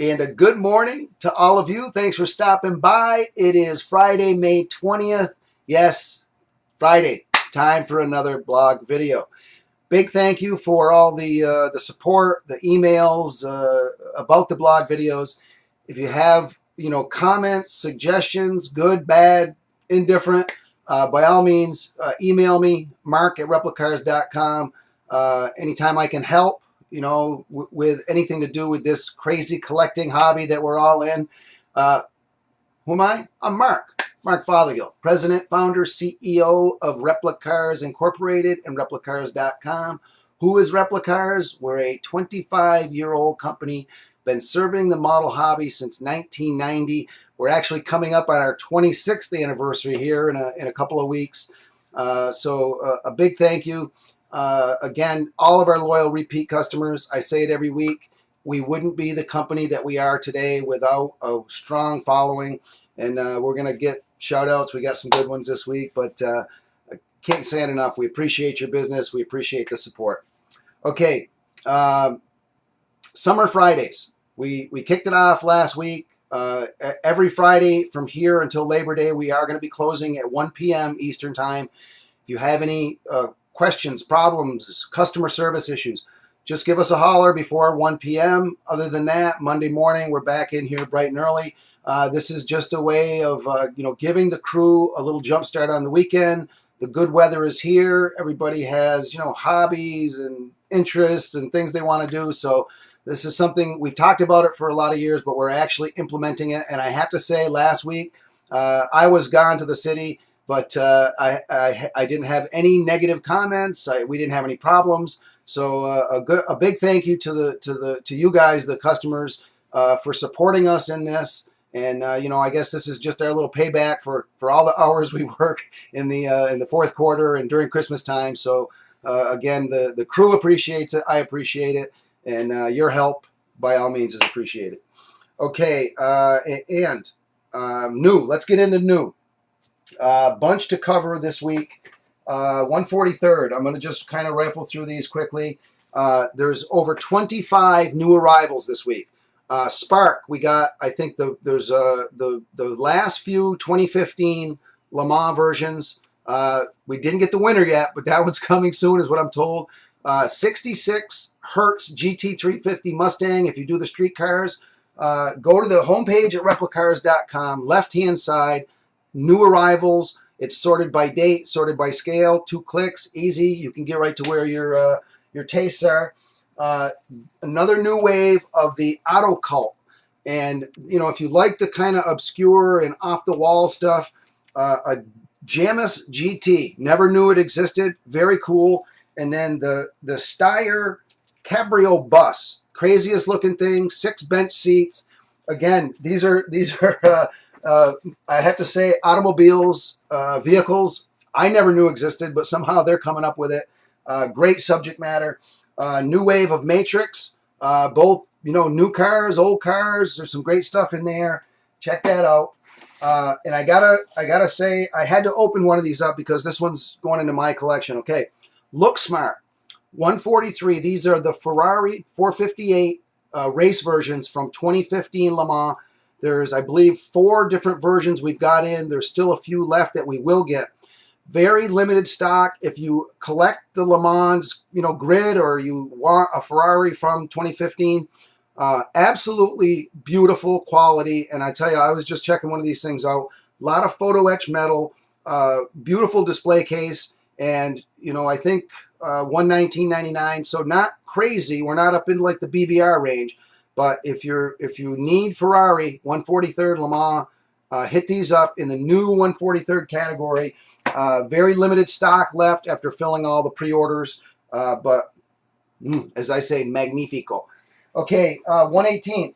And a good morning to all of you. Thanks for stopping by. It is Friday, May 20th. Yes, Friday. Time for another blog video. Big thank you for all the support, the emails about the blog videos. If you have comments, suggestions, good, bad, indifferent, by all means, email me, mark@replicars.com. Anytime I can help, with anything to do with this crazy collecting hobby that we're all in. Who am I? I'm Mark Fothergill, President, Founder, CEO of Replicars Incorporated and Replicars.com. Who is Replicars? We're a 25-year-old company, been serving the model hobby since 1990. We're actually coming up on our 26th anniversary here in a couple of weeks. So a big thank you. Again, all of our loyal repeat customers, I say it every week, we wouldn't be the company that we are today without a strong following. And we're going to get shout outs. We got some good ones this week, but I can't say it enough. We appreciate your business. We appreciate the support. Okay. Summer Fridays. We kicked it off last week. Every Friday from here until Labor Day, we are going to be closing at 1 p.m. Eastern Time. If you have any questions, problems, customer service issues, just give us a holler before 1 p.m. Other than that, Monday morning, we're back in here bright and early. This is just a way of, giving the crew a little jump start on the weekend. The good weather is here. Everybody has, hobbies and interests and things they want to do. So this is something we've talked about it for a lot of years, but we're actually implementing it. And I have to say, last week, I was gone to the city, but I didn't have any negative comments. We didn't have any problems. So a big thank you to you guys, the customers, for supporting us in this. And I guess this is just our little payback for all the hours we work in the fourth quarter and during Christmas time. So again, the crew appreciates it. I appreciate it, and your help by all means is appreciated. Okay, and new. Let's get into new. Bunch to cover this week. 143rd. I'm going to just kind of rifle through these quickly. There's over 25 new arrivals this week. Spark, we got, I think there's the last few 2015 Le Mans versions. We didn't get the winner yet, but that one's coming soon is what I'm told. 66 Hertz GT350 Mustang. If you do the street cars, go to the homepage at replicars.com, left-hand side, new arrivals. It's sorted by date, sorted by scale, 2 clicks, easy. You can get right to where your tastes are. Another new wave of the Auto Cult. And, if you like the kind of obscure and off-the-wall stuff, a Jamis GT. Never knew it existed. Very cool. And then the Steyr Cabrio Bus. Craziest looking thing. 6 bench seats. Again, these are I have to say, automobiles, vehicles, I never knew existed, but somehow they're coming up with it. Great subject matter. New wave of Matrix, both, new cars, old cars. There's some great stuff in there. Check that out. And I gotta say, I had to open one of these up because this one's going into my collection. Okay. Look Smart, 143. These are the Ferrari 458 race versions from 2015 Le Mans. There's, I believe, 4 different versions we've got in. There's still a few left that we will get. Very limited stock. If you collect the Le Mans, grid, or you want a Ferrari from 2015, absolutely beautiful quality. And I tell you, I was just checking one of these things out. A lot of photo etch metal, beautiful display case, and I think $119.99. So not crazy. We're not up in like the BBR range. But if you need Ferrari 143rd Le Mans, hit these up in the new 143rd category. Very limited stock left after filling all the pre-orders. But as I say, magnifico. Okay, 118.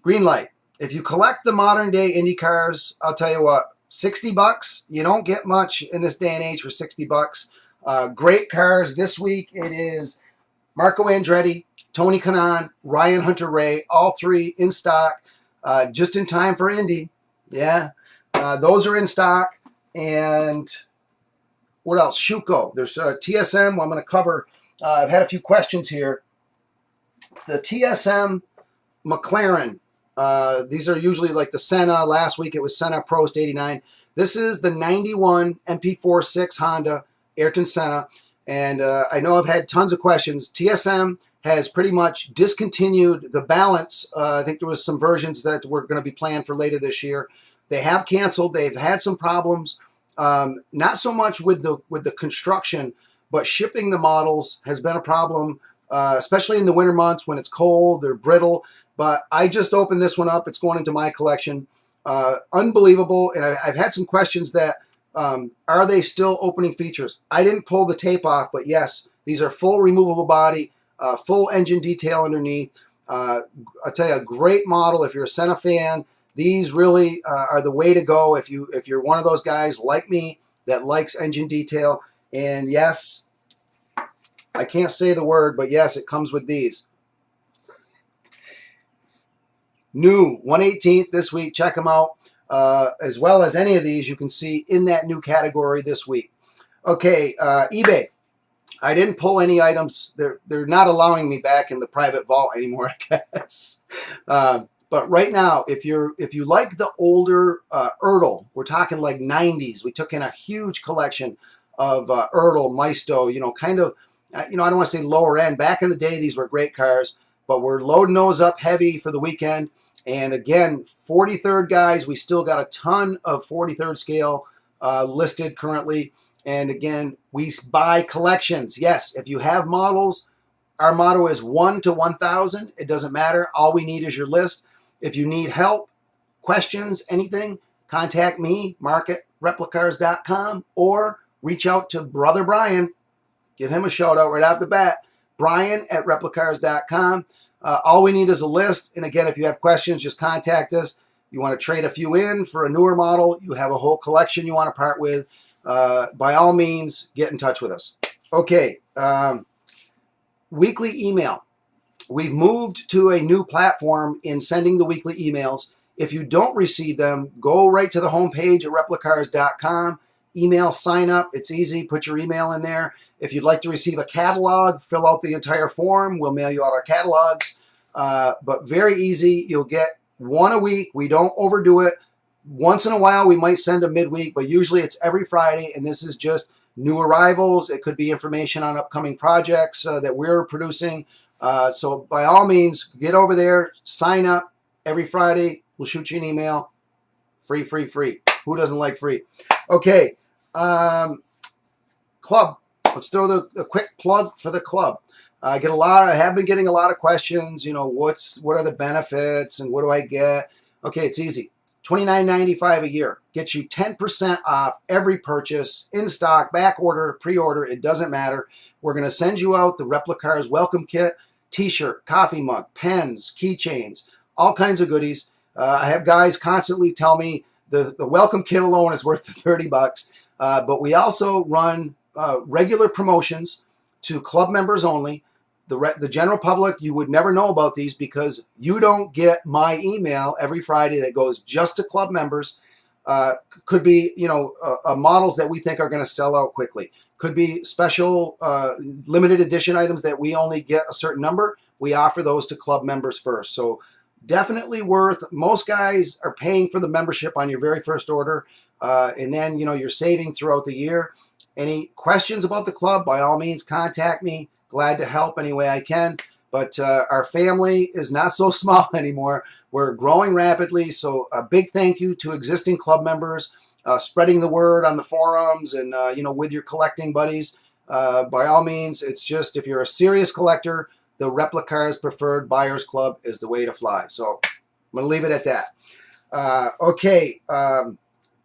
Green light. If you collect the modern day Indy cars, I'll tell you what, $60. You don't get much in this day and age for $60. Great cars. This week it is Marco Andretti, Tony Kanaan, Ryan Hunter-Reay, all 3 in stock, just in time for Indy. Yeah, those are in stock. And what else? Schuco. There's TSM. I'm going to cover. I've had a few questions here. the TSM McLaren. These are usually like the Senna. Last week it was Senna Prost 89. This is the 91 MP46 Honda Ayrton Senna. And I know I've had tons of questions. TSM has pretty much discontinued the Balance. I think there was some versions that were going to be planned for later this year. They have canceled. They've had some problems, not so much with the construction, but shipping the models has been a problem, especially in the winter months when it's cold, they're brittle. But I just opened this one up. It's going into my collection. Unbelievable. And I've had some questions that, are they still opening features? I didn't pull the tape off, but yes, these are full removable body, full engine detail underneath. I'll tell you, a great model. If you're a Senna fan, these really are the way to go if you're one of those guys like me that likes engine detail. And yes, I can't say the word, but yes, it comes with these. New 118th this week. Check them out. As well as any of these you can see in that new category this week. Okay, eBay. I didn't pull any items. They're not allowing me back in the private vault anymore, I guess. But right now, if you like the older Ertl, we're talking like 90s. We took in a huge collection of Ertl, Maisto, kind of, I don't want to say lower end. Back in the day, these were great cars, but we're loading those up heavy for the weekend. And again, 43rd guys, we still got a ton of 43rd scale listed currently. And again, we buy collections. Yes, if you have models, our motto is 1 to 1,000. It doesn't matter. All we need is your list. If you need help, questions, anything, contact me, mark@replicars.com, or reach out to Brother Brian. Give him a shout out right off the bat. Brian@replicars.com. All we need is a list. And again, if you have questions, just contact us. You want to trade a few in for a newer model, you have a whole collection you want to part with, by all means, get in touch with us. Okay, weekly email. We've moved to a new platform in sending the weekly emails. If you don't receive them, go right to the homepage at replicars.com. Email sign up. It's easy. Put your email in there. If you'd like to receive a catalog, fill out the entire form. We'll mail you out our catalogs. But very easy. You'll get one a week. We don't overdo it. Once in a while, we might send a midweek, but usually it's every Friday, and this is just new arrivals. It could be information on upcoming projects that we're producing. So by all means, get over there, sign up every Friday. We'll shoot you an email. Free, free, free. Who doesn't like free? Okay. Club. Let's throw a quick plug for the club. I have been getting a lot of questions. What are the benefits and what do I get? Okay, it's easy. $29.95 a year gets you 10% off every purchase, in stock, back order, pre-order. It doesn't matter. We're going to send you out the Replicars welcome kit, T-shirt, coffee mug, pens, keychains, all kinds of goodies. I have guys constantly tell me the welcome kit alone is worth $30. But we also run regular promotions to club members only. The general public, you would never know about these because you don't get my email every Friday that goes just to club members. Could be, models that we think are going to sell out quickly. Could be special limited edition items that we only get a certain number. We offer those to club members first. So definitely worth. Most guys are paying for the membership on your very first order. And then, you're saving throughout the year. Any questions about the club, by all means, contact me. Glad to help any way I can. But our family is not so small anymore. We're growing rapidly. So a big thank you to existing club members, spreading the word on the forums and, with your collecting buddies. By all means, it's just if you're a serious collector, the Replicars Preferred Buyers Club is the way to fly. So I'm going to leave it at that. Okay,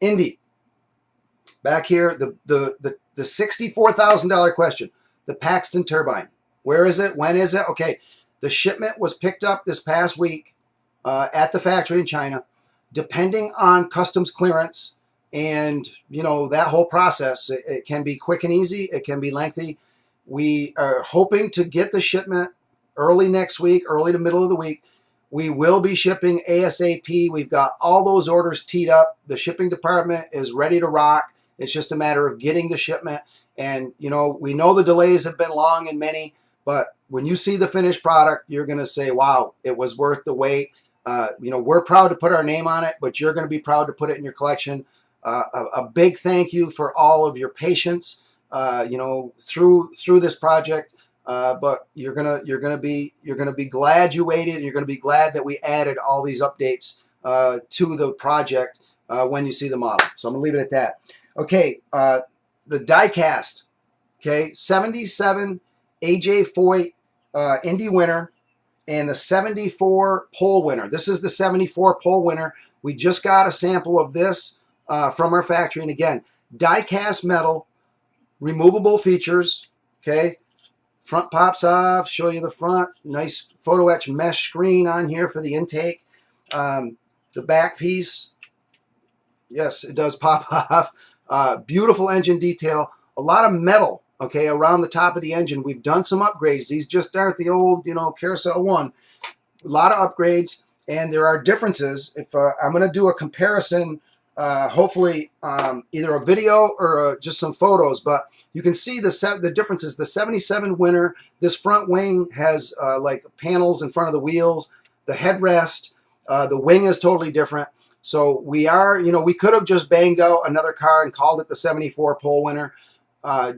Indy. Back here, the $64,000 question. The Paxton turbine. Where is it? When is it? Okay, the shipment was picked up this past week at the factory in China. Depending on customs clearance and, that whole process, it can be quick and easy. It can be lengthy. We are hoping to get the shipment early next week, early to middle of the week. We will be shipping ASAP. We've got all those orders teed up. The shipping department is ready to rock. It's just a matter of getting the shipment. And, we know the delays have been long and many, but when you see the finished product, you're going to say, wow, it was worth the wait. We're proud to put our name on it, but you're going to be proud to put it in your collection. A big thank you for all of your patience, through this project. But you're gonna be glad you waited. You're gonna be glad that we added all these updates to the project when you see the model. So I'm gonna leave it at that. Okay, the diecast. Okay, 77 AJ Foyt Indy winner and the 74 pole winner. This is the 74 pole winner. We just got a sample of this from our factory, and again, die-cast metal, removable features. Okay, front pops off. Show you the front. Nice photo etch mesh screen on here for the intake. The back piece, yes, it does pop off. Beautiful engine detail. A lot of metal. Okay, around the top of the engine. We've done some upgrades. These just aren't the old, Carousel 1. A lot of upgrades, and there are differences. If I'm going to do a comparison, hopefully either a video or just some photos, but you can see the differences. The 77 winner, this front wing has like panels in front of the wheels. The headrest, the wing is totally different. So we could have just banged out another car and called it the 74 pole winner.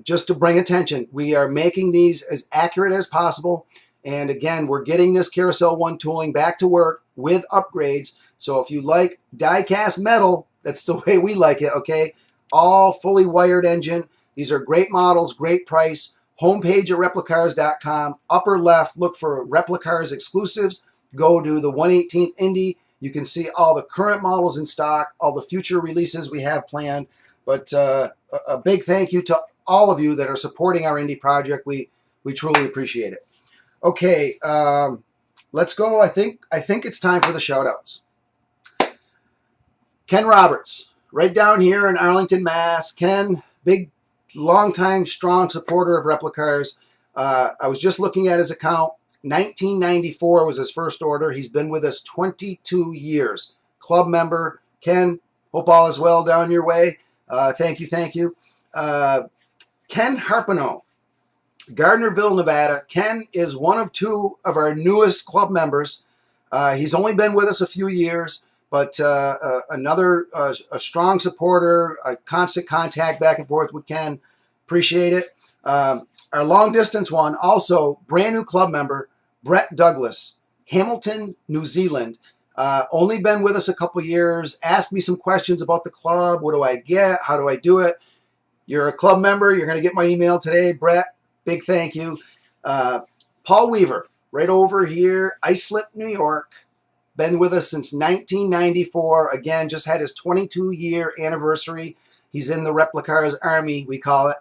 Just to bring attention, we are making these as accurate as possible. And again, we're getting this Carousel 1 tooling back to work with upgrades. So if you like die-cast metal, that's the way we like it, okay? All fully wired engine. These are great models, great price. Homepage at Replicars.com. Upper left, look for Replicars exclusives. Go to the 118th Indy. You can see all the current models in stock, all the future releases we have planned. But a big thank you to all of you that are supporting our Indy project. We truly appreciate it. Okay, let's go. I think it's time for the shout-outs. Ken Roberts, right down here in Arlington, Mass. Ken, big, long-time, strong supporter of Replicars. I was just looking at his account. 1994 was his first order. He's been with us 22 years. Club member. Ken, hope all is well down your way. Thank you. Ken Harpino, Gardnerville, Nevada. Ken is one of two of our newest club members. He's only been with us a few years, but another a strong supporter, a constant contact back and forth with Ken. Appreciate it. Our long distance one, also brand new club member, Brett Douglas, Hamilton, New Zealand. Only been with us a couple years. Asked me some questions about the club. What do I get? How do I do it? You're a club member. You're going to get my email today, Brett. Big thank you. Paul Weaver, right over here, Islip, New York. Been with us since 1994. Again, just had his 22-year anniversary. He's in the Replicars Army, we call it.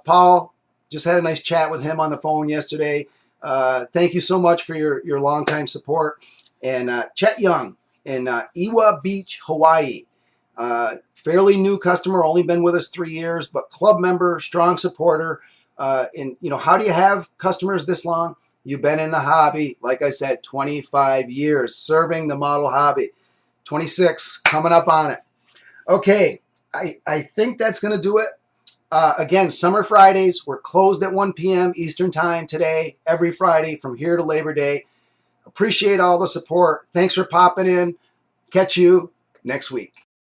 Paul, just had a nice chat with him on the phone yesterday. Thank you so much for your longtime support. And Chet Young in Iwa Beach, Hawaii. Fairly new customer, only been with us 3 years, but club member, strong supporter. How do you have customers this long? You've been in the hobby, like I said, 25 years, serving the model hobby. 26, coming up on it. Okay, I think that's going to do it. Again, Summer Fridays, we're closed at 1 p.m. Eastern Time today, every Friday from here to Labor Day. Appreciate all the support. Thanks for popping in. Catch you next week.